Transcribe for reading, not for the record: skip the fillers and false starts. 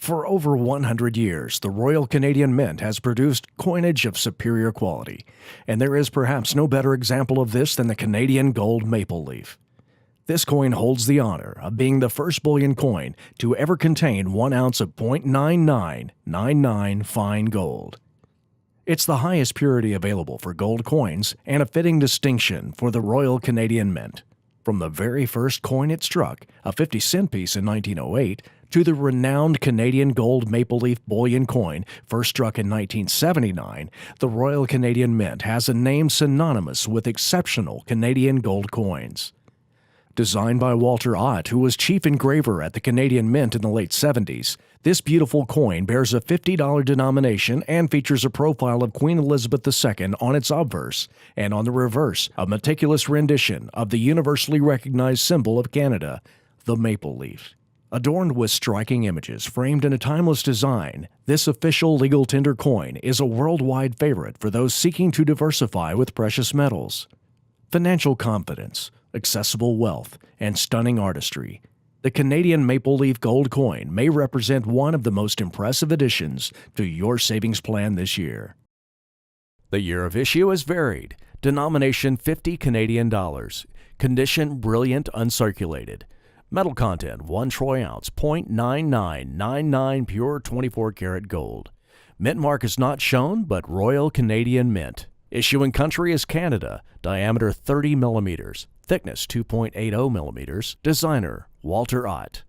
For over 100 years, the Royal Canadian Mint has produced coinage of superior quality, and there is perhaps no better example of this than the Canadian Gold Maple Leaf. This coin holds the honor of being the first bullion coin to ever contain 1 ounce of .9999 fine gold. It's the highest purity available for gold coins and a fitting distinction for the Royal Canadian Mint. From the very first coin it struck, a 50-cent piece in 1908, to the renowned Canadian Gold Maple Leaf bullion coin first struck in 1979, the Royal Canadian Mint has a name synonymous with exceptional Canadian gold coins. Designed by Walter Ott, who was chief engraver at the Canadian Mint in the late 70s, this beautiful coin bears a $50 denomination and features a profile of Queen Elizabeth II on its obverse, and on the reverse, a meticulous rendition of the universally recognized symbol of Canada, the maple leaf. Adorned with striking images framed in a timeless design, this official legal tender coin is a worldwide favorite for those seeking to diversify with precious metals. Financial confidence, accessible wealth, and stunning artistry, the Canadian Maple Leaf Gold Coin may represent one of the most impressive additions to your savings plan this year. The year of issue is varied. Denomination 50 Canadian dollars. Condition brilliant uncirculated. Metal content 1 troy ounce, .9999 pure 24-karat gold. Mint mark is not shown, but Royal Canadian Mint. Issuing country is Canada, diameter 30 millimeters, thickness 2.80 millimeters, designer Walter Ott.